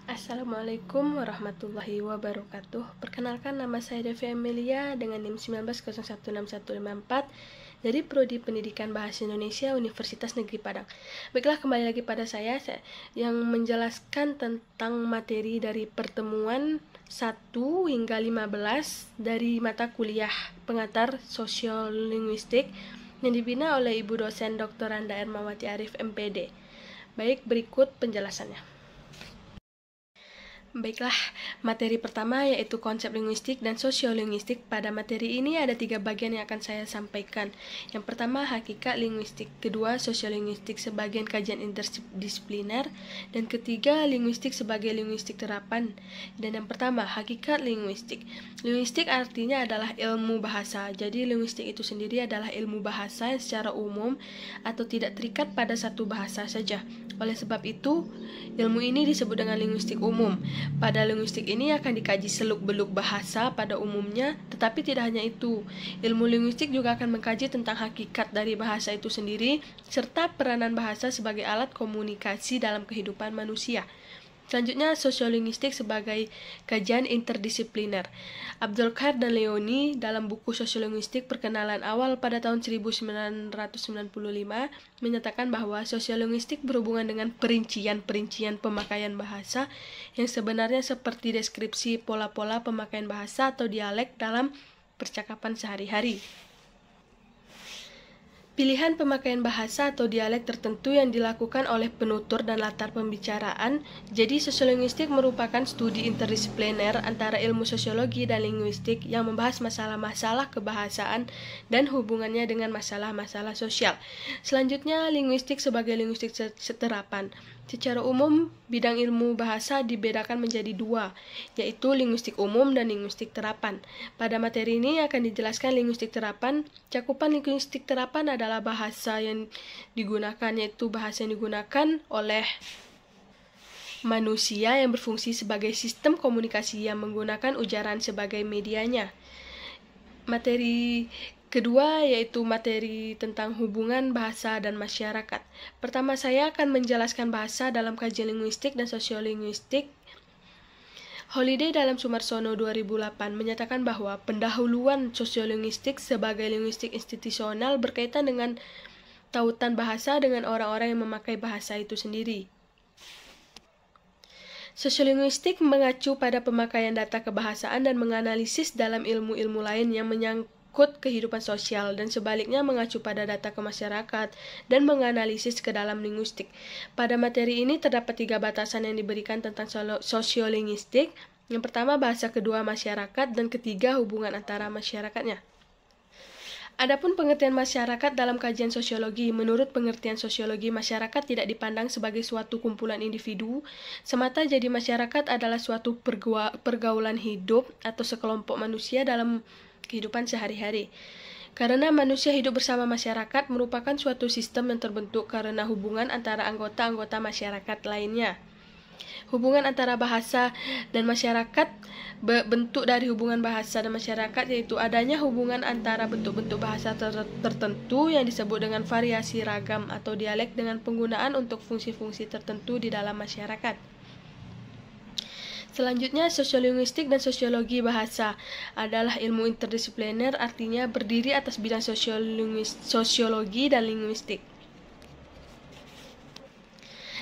Assalamualaikum warahmatullahi wabarakatuh. Perkenalkan, nama saya Devi Amelia dengan NIM 19016154 dari Prodi Pendidikan Bahasa Indonesia Universitas Negeri Padang. Baiklah, kembali lagi pada saya yang menjelaskan tentang materi dari pertemuan 1 hingga 15 dari mata kuliah pengantar Sosiolinguistik yang dibina oleh Ibu dosen Dr. Randa Ermawati Arif MPD. Baik, berikut penjelasannya. Baiklah, materi pertama yaitu konsep linguistik dan sosiolinguistik. Pada materi ini ada 3 bagian yang akan saya sampaikan. Yang pertama, hakikat linguistik. Kedua, sosiolinguistik sebagai kajian interdisipliner. Dan ketiga, linguistik sebagai linguistik terapan. Dan yang pertama, hakikat linguistik. Linguistik artinya adalah ilmu bahasa. Jadi, linguistik itu sendiri adalah ilmu bahasa yang secara umum atau tidak terikat pada satu bahasa saja. Oleh sebab itu, ilmu ini disebut dengan linguistik umum. Pada linguistik ini akan dikaji seluk-beluk bahasa pada umumnya, tetapi tidak hanya itu. Ilmu linguistik juga akan mengkaji tentang hakikat dari bahasa itu sendiri, serta peranan bahasa sebagai alat komunikasi dalam kehidupan manusia. Selanjutnya, sosiolinguistik sebagai kajian interdisipliner. Abdul Qadir dan Leoni dalam buku Sosiolinguistik Perkenalan Awal pada tahun 1995 menyatakan bahwa sosiolinguistik berhubungan dengan perincian-perincian pemakaian bahasa yang sebenarnya seperti deskripsi pola-pola pemakaian bahasa atau dialek dalam percakapan sehari-hari. Pilihan pemakaian bahasa atau dialek tertentu yang dilakukan oleh penutur dan latar pembicaraan. Jadi, sosiolinguistik merupakan studi interdisipliner antara ilmu sosiologi dan linguistik yang membahas masalah-masalah kebahasaan dan hubungannya dengan masalah-masalah sosial. Selanjutnya, linguistik sebagai linguistik terapan. Secara umum, bidang ilmu bahasa dibedakan menjadi 2, yaitu linguistik umum dan linguistik terapan. Pada materi ini akan dijelaskan linguistik terapan. Cakupan linguistik terapan adalah bahasa yang digunakan, yaitu bahasa yang digunakan oleh manusia yang berfungsi sebagai sistem komunikasi yang menggunakan ujaran sebagai medianya. Materi kedua yaitu materi tentang hubungan bahasa dan masyarakat. Pertama, saya akan menjelaskan bahasa dalam kajian linguistik dan sosiolinguistik. Holiday dalam Sumarsono 2008 menyatakan bahwa pendahuluan sosiolinguistik sebagai linguistik institusional berkaitan dengan tautan bahasa dengan orang-orang yang memakai bahasa itu sendiri. Sosiolinguistik mengacu pada pemakaian data kebahasaan dan menganalisis dalam ilmu-ilmu lain yang menyangkut kehidupan sosial, dan sebaliknya mengacu pada data ke masyarakat dan menganalisis ke dalam linguistik. Pada materi ini terdapat 3 batasan yang diberikan tentang sosiolinguistik. Yang pertama, bahasa, kedua, masyarakat, dan ketiga, hubungan antara masyarakatnya. Adapun pengertian masyarakat dalam kajian sosiologi, menurut pengertian sosiologi, masyarakat tidak dipandang sebagai suatu kumpulan individu semata, jadi masyarakat adalah suatu pergaulan hidup atau sekelompok manusia dalam kehidupan sehari-hari. Karena manusia hidup bersama masyarakat merupakan suatu sistem yang terbentuk karena hubungan antara anggota-anggota masyarakat lainnya. Hubungan antara bahasa dan masyarakat, bentuk dari hubungan bahasa dan masyarakat yaitu adanya hubungan antara bentuk-bentuk bahasa tertentu yang disebut dengan variasi ragam atau dialek dengan penggunaan untuk fungsi-fungsi tertentu di dalam masyarakat. Selanjutnya, sosiolinguistik dan sosiologi bahasa adalah ilmu interdisipliner, artinya berdiri atas bidang sosiologi dan linguistik.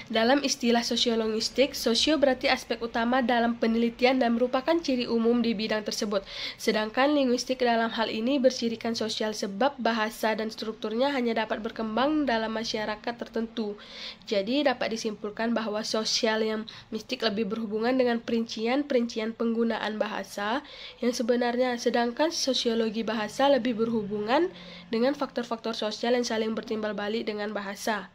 Dalam istilah sosiolinguistik, sosio berarti aspek utama dalam penelitian dan merupakan ciri umum di bidang tersebut. Sedangkan linguistik dalam hal ini bercirikan sosial sebab bahasa dan strukturnya hanya dapat berkembang dalam masyarakat tertentu. Jadi dapat disimpulkan bahwa sosial yang mistik lebih berhubungan dengan perincian-perincian penggunaan bahasa yang sebenarnya, sedangkan sosiologi bahasa lebih berhubungan dengan faktor-faktor sosial yang saling bertimbal balik dengan bahasa.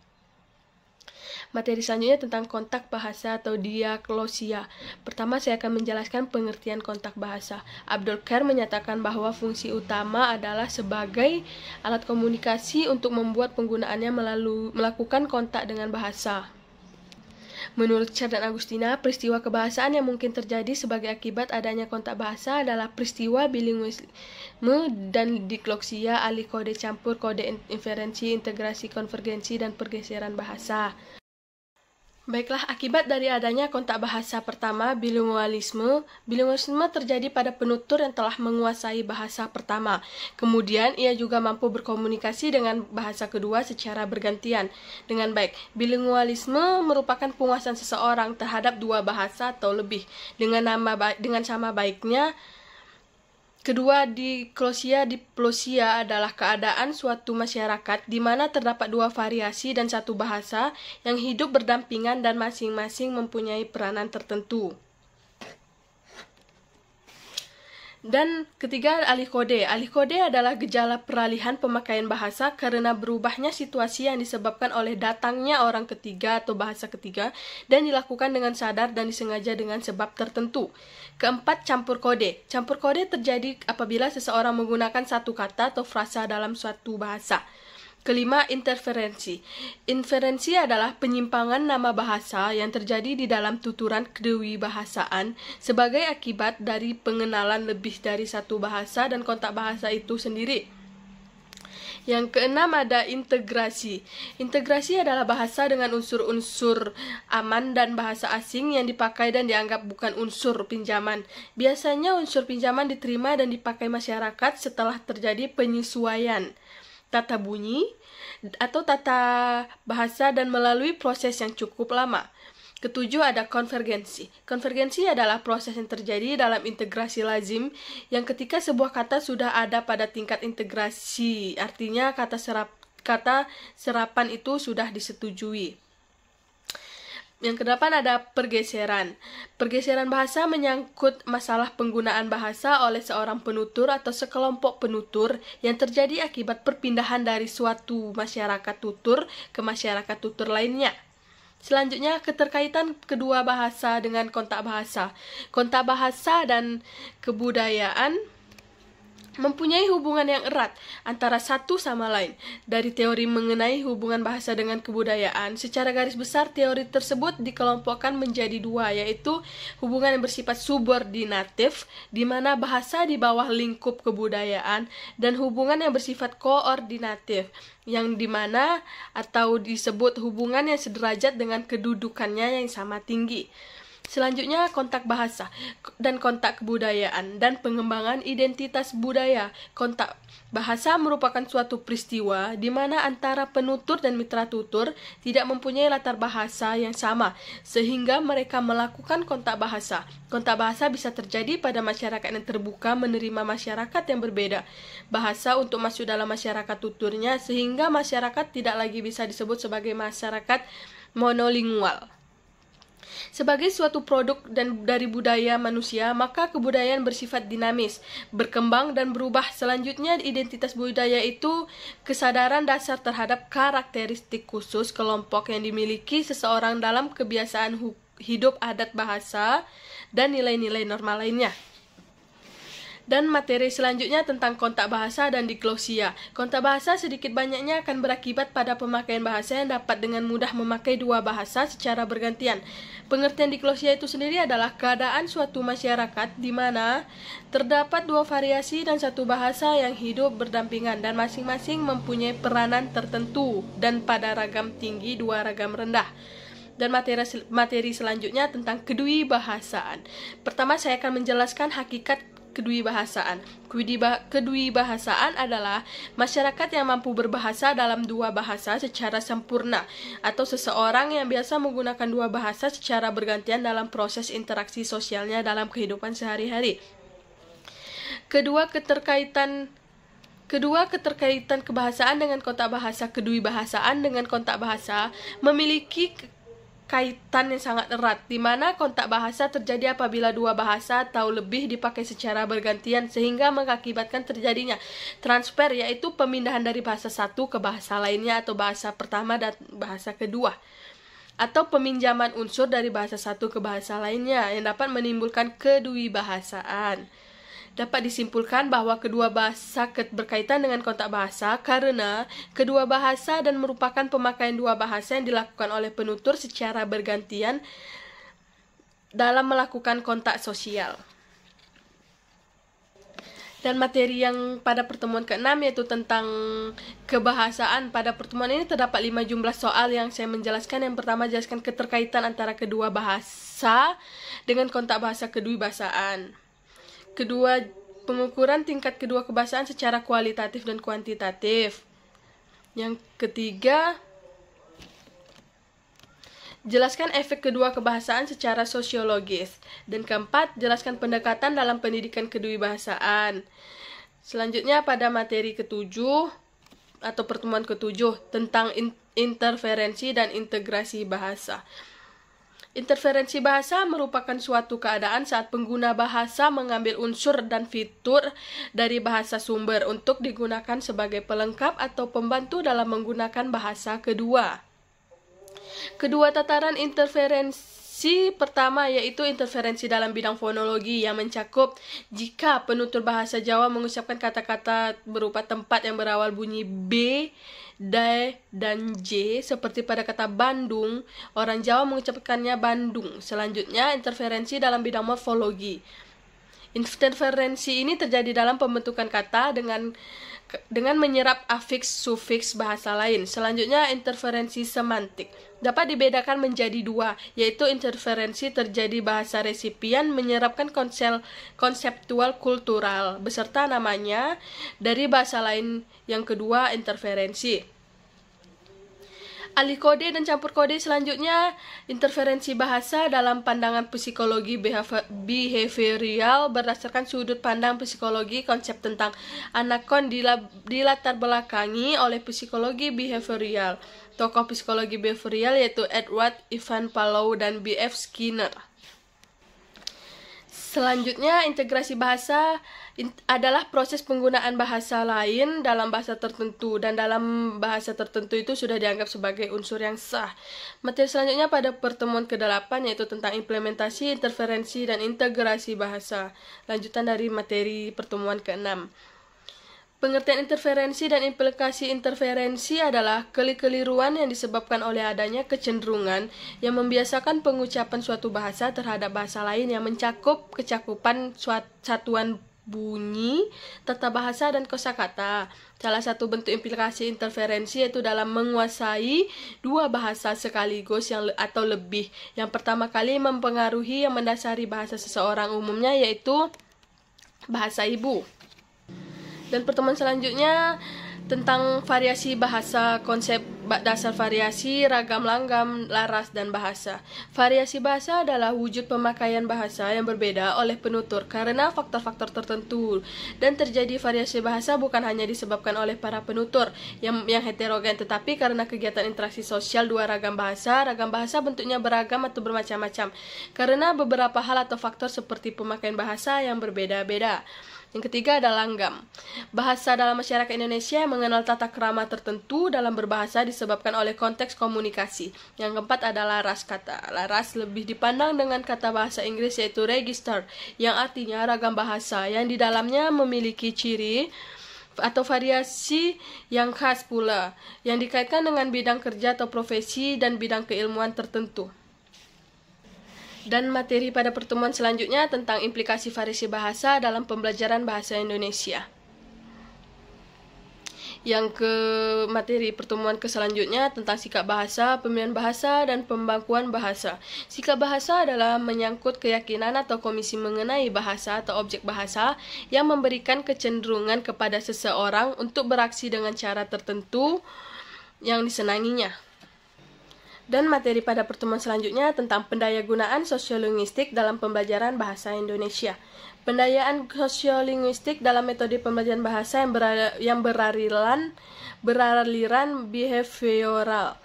Materi selanjutnya tentang kontak bahasa atau diaglosia. Pertama, saya akan menjelaskan pengertian kontak bahasa. Abdul Qadir menyatakan bahwa fungsi utama adalah sebagai alat komunikasi untuk membuat penggunaannya melakukan kontak dengan bahasa. Menurut Char dan Agustina, peristiwa kebahasaan yang mungkin terjadi sebagai akibat adanya kontak bahasa adalah peristiwa bilinguisme dan diglossia, alih kode campur, kode inferensi, integrasi, konvergensi, dan pergeseran bahasa. Baiklah, akibat dari adanya kontak bahasa pertama, bilingualisme. Bilingualisme terjadi pada penutur yang telah menguasai bahasa pertama. Kemudian, ia juga mampu berkomunikasi dengan bahasa kedua secara bergantian dengan baik. Bilingualisme merupakan penguasaan seseorang terhadap dua bahasa atau lebih. Dengan sama baiknya, kedua, diplosia adalah keadaan suatu masyarakat di mana terdapat dua variasi dan satu bahasa yang hidup berdampingan dan masing-masing mempunyai peranan tertentu. Dan ketiga, alih kode. Alih kode adalah gejala peralihan pemakaian bahasa karena berubahnya situasi yang disebabkan oleh datangnya orang ketiga atau bahasa ketiga dan dilakukan dengan sadar dan disengaja dengan sebab tertentu. Keempat, campur kode. Campur kode terjadi apabila seseorang menggunakan satu kata atau frasa dalam suatu bahasa. Kelima, interferensi. Inferensi adalah penyimpangan nama bahasa yang terjadi di dalam tuturan kedewibahasaan sebagai akibat dari pengenalan lebih dari satu bahasa dan kontak bahasa itu sendiri. Yang keenam, ada integrasi. Integrasi adalah bahasa dengan unsur-unsur aman dan bahasa asing yang dipakai dan dianggap bukan unsur pinjaman. Biasanya unsur pinjaman diterima dan dipakai masyarakat setelah terjadi penyesuaian tata bunyi atau tata bahasa dan melalui proses yang cukup lama. Ketujuh, ada konvergensi. Konvergensi adalah proses yang terjadi dalam integrasi lazim yang ketika sebuah kata sudah ada pada tingkat integrasi, artinya kata serapan itu sudah disetujui. Yang kedelapan, ada pergeseran. Pergeseran bahasa menyangkut masalah penggunaan bahasa oleh seorang penutur atau sekelompok penutur yang terjadi akibat perpindahan dari suatu masyarakat tutur ke masyarakat tutur lainnya. Selanjutnya, keterkaitan kedua bahasa dengan kontak bahasa. Kontak bahasa dan kebudayaan mempunyai hubungan yang erat antara satu sama lain. Dari teori mengenai hubungan bahasa dengan kebudayaan, secara garis besar teori tersebut dikelompokkan menjadi dua, yaitu hubungan yang bersifat subordinatif, di mana bahasa di bawah lingkup kebudayaan, dan hubungan yang bersifat koordinatif, yang dimana atau disebut hubungan yang sederajat dengan kedudukannya yang sama tinggi. Selanjutnya, kontak bahasa dan kontak kebudayaan dan pengembangan identitas budaya. Kontak bahasa merupakan suatu peristiwa di mana antara penutur dan mitra tutur tidak mempunyai latar bahasa yang sama, sehingga mereka melakukan kontak bahasa. Kontak bahasa bisa terjadi pada masyarakat yang terbuka menerima masyarakat yang berbeda bahasa untuk masuk dalam masyarakat tuturnya, sehingga masyarakat tidak lagi bisa disebut sebagai masyarakat monolingual. Sebagai suatu produk dari budaya manusia, maka kebudayaan bersifat dinamis, berkembang dan berubah. Selanjutnya, identitas budaya itu kesadaran dasar terhadap karakteristik khusus kelompok yang dimiliki seseorang dalam kebiasaan hidup, adat, bahasa, dan nilai-nilai normal lainnya. Dan materi selanjutnya tentang kontak bahasa dan diglosia. Kontak bahasa sedikit banyaknya akan berakibat pada pemakaian bahasa yang dapat dengan mudah memakai dua bahasa secara bergantian. Pengertian diglosia itu sendiri adalah keadaan suatu masyarakat di mana terdapat dua variasi dan satu bahasa yang hidup berdampingan dan masing-masing mempunyai peranan tertentu dan pada ragam tinggi dua ragam rendah. Dan materi selanjutnya tentang kedwibahasaan. Pertama, saya akan menjelaskan hakikat kedwibahasaan. Kedwibahasaan adalah masyarakat yang mampu berbahasa dalam dua bahasa secara sempurna, atau seseorang yang biasa menggunakan dua bahasa secara bergantian dalam proses interaksi sosialnya dalam kehidupan sehari-hari. Kedua keterkaitan kebahasaan dengan kontak bahasa. Kedwibahasaan dengan kontak bahasa memiliki kaitan yang sangat erat, di mana kontak bahasa terjadi apabila dua bahasa atau lebih dipakai secara bergantian sehingga mengakibatkan terjadinya transfer, yaitu pemindahan dari bahasa satu ke bahasa lainnya atau bahasa pertama dan bahasa kedua, atau peminjaman unsur dari bahasa satu ke bahasa lainnya yang dapat menimbulkan kedwibahasaan. Dapat disimpulkan bahwa kedua bahasa berkaitan dengan kontak bahasa karena kedua bahasa dan merupakan pemakaian dua bahasa yang dilakukan oleh penutur secara bergantian dalam melakukan kontak sosial. Dan materi yang pada pertemuan ke-6 yaitu tentang kebahasaan. Pada pertemuan ini terdapat 5 jumlah soal yang saya menjelaskan. Yang pertama, jelaskan keterkaitan antara kedua bahasa dengan kontak bahasa kedua-bahasaan. Kedua, pengukuran tingkat kedua kebahasaan secara kualitatif dan kuantitatif. Yang ketiga, jelaskan efek kedua kebahasaan secara sosiologis. Dan keempat, jelaskan pendekatan dalam pendidikan kedua-bahasaan. Selanjutnya pada materi ketujuh atau pertemuan ketujuh tentang interferensi dan integrasi bahasa. Interferensi bahasa merupakan suatu keadaan saat pengguna bahasa mengambil unsur dan fitur dari bahasa sumber untuk digunakan sebagai pelengkap atau pembantu dalam menggunakan bahasa kedua. Kedua tataran interferensi pertama yaitu interferensi dalam bidang fonologi yang mencakup jika penutur bahasa Jawa mengucapkan kata-kata berupa tempat yang berawal bunyi B, D, dan J seperti pada kata Bandung, orang Jawa mengucapkannya Bandung. Selanjutnya, interferensi dalam bidang morfologi. Interferensi ini terjadi dalam pembentukan kata dengan menyerap afiks sufiks bahasa lain. Selanjutnya, interferensi semantik dapat dibedakan menjadi dua, yaitu interferensi terjadi bahasa resipien menyerapkan konseptual kultural beserta namanya dari bahasa lain. Yang kedua, interferensi alih kode dan campur kode. Selanjutnya, interferensi bahasa dalam pandangan psikologi behavioral berdasarkan sudut pandang psikologi. Konsep tentang anakon dilatar belakangi oleh psikologi behavioral. Tokoh psikologi behavioral yaitu Edward Ivan Pavlov dan B.F. Skinner. Selanjutnya, integrasi bahasa adalah proses penggunaan bahasa lain dalam bahasa tertentu, dan dalam bahasa tertentu itu sudah dianggap sebagai unsur yang sah. Materi selanjutnya pada pertemuan ke-8 yaitu tentang implementasi, interferensi, dan integrasi bahasa. Lanjutan dari materi pertemuan ke-6. Pengertian interferensi dan implikasi interferensi adalah kekeliruan yang disebabkan oleh adanya kecenderungan yang membiasakan pengucapan suatu bahasa terhadap bahasa lain yang mencakup kecakupan satuan bunyi, tata bahasa, dan kosakata. Salah satu bentuk implikasi interferensi yaitu dalam menguasai dua bahasa sekaligus atau lebih. Yang pertama kali mempengaruhi yang mendasari bahasa seseorang, umumnya yaitu bahasa ibu. Dan pertemuan selanjutnya tentang variasi bahasa, konsep dasar variasi, ragam langgam, laras, dan bahasa. Variasi bahasa adalah wujud pemakaian bahasa yang berbeda oleh penutur karena faktor-faktor tertentu. Dan terjadi variasi bahasa bukan hanya disebabkan oleh para penutur yang heterogen, tetapi karena kegiatan interaksi sosial dua ragam bahasa bentuknya beragam atau bermacam-macam karena beberapa hal atau faktor seperti pemakaian bahasa yang berbeda-beda. Yang ketiga adalah langgam. Bahasa dalam masyarakat Indonesia mengenal tata krama tertentu dalam berbahasa disebabkan oleh konteks komunikasi. Yang keempat adalah laras kata. Laras lebih dipandang dengan kata bahasa Inggris yaitu register, yang artinya ragam bahasa yang di dalamnya memiliki ciri atau variasi yang khas pula, yang dikaitkan dengan bidang kerja atau profesi dan bidang keilmuan tertentu. Dan materi pada pertemuan selanjutnya tentang implikasi variasi bahasa dalam pembelajaran bahasa Indonesia. Materi pertemuan selanjutnya tentang sikap bahasa, pemilihan bahasa, dan pembangkuan bahasa. Sikap bahasa adalah menyangkut keyakinan atau komisi mengenai bahasa atau objek bahasa yang memberikan kecenderungan kepada seseorang untuk beraksi dengan cara tertentu yang disenanginya. Dan materi pada pertemuan selanjutnya tentang pendayagunaan sosiolinguistik dalam pembelajaran bahasa Indonesia. Pendayaan sosiolinguistik dalam metode pembelajaran bahasa yang beraliran behavioral.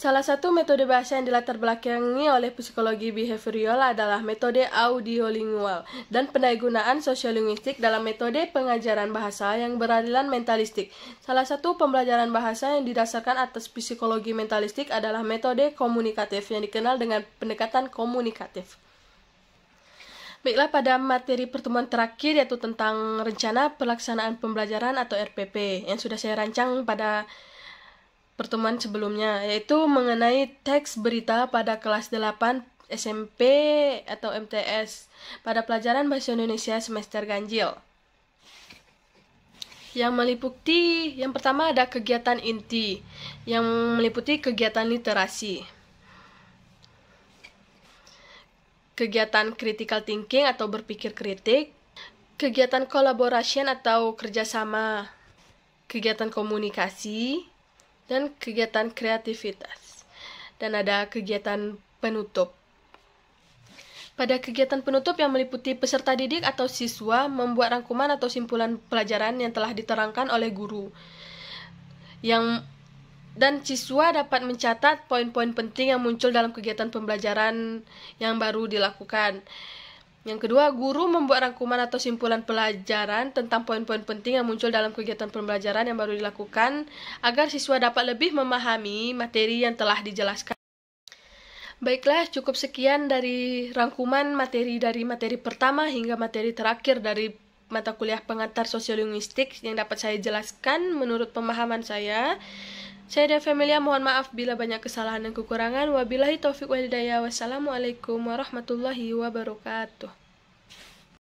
Salah satu metode bahasa yang dilatar belakangi oleh psikologi behavioral adalah metode audiolingual dan pendayagunaan sosiolinguistik dalam metode pengajaran bahasa yang beraliran mentalistik. Salah satu pembelajaran bahasa yang didasarkan atas psikologi mentalistik adalah metode komunikatif yang dikenal dengan pendekatan komunikatif. Baiklah, pada materi pertemuan terakhir yaitu tentang rencana pelaksanaan pembelajaran atau RPP yang sudah saya rancang pada pertemuan sebelumnya, yaitu mengenai teks berita pada kelas 8 SMP atau MTS pada pelajaran Bahasa Indonesia semester ganjil. yang meliputi, yang pertama ada kegiatan inti, yang meliputi kegiatan literasi, kegiatan critical thinking atau berpikir kritik, kegiatan collaboration atau kerjasama, kegiatan komunikasi, dan kegiatan kreativitas. Dan ada kegiatan penutup. Pada kegiatan penutup yang meliputi peserta didik atau siswa membuat rangkuman atau simpulan pelajaran yang telah diterangkan oleh guru. Dan siswa dapat mencatat poin-poin penting yang muncul dalam kegiatan pembelajaran yang baru dilakukan. Yang kedua, guru membuat rangkuman atau simpulan pelajaran tentang poin-poin penting yang muncul dalam kegiatan pembelajaran yang baru dilakukan agar siswa dapat lebih memahami materi yang telah dijelaskan. Baiklah, cukup sekian dari rangkuman materi dari materi pertama hingga materi terakhir dari mata kuliah pengantar sosiolinguistik yang dapat saya jelaskan menurut pemahaman saya. Saya dan Familia mohon maaf bila banyak kesalahan dan kekurangan. Wabillahi taufiq wal hidayah. Wassalamualaikum warahmatullahi wabarakatuh.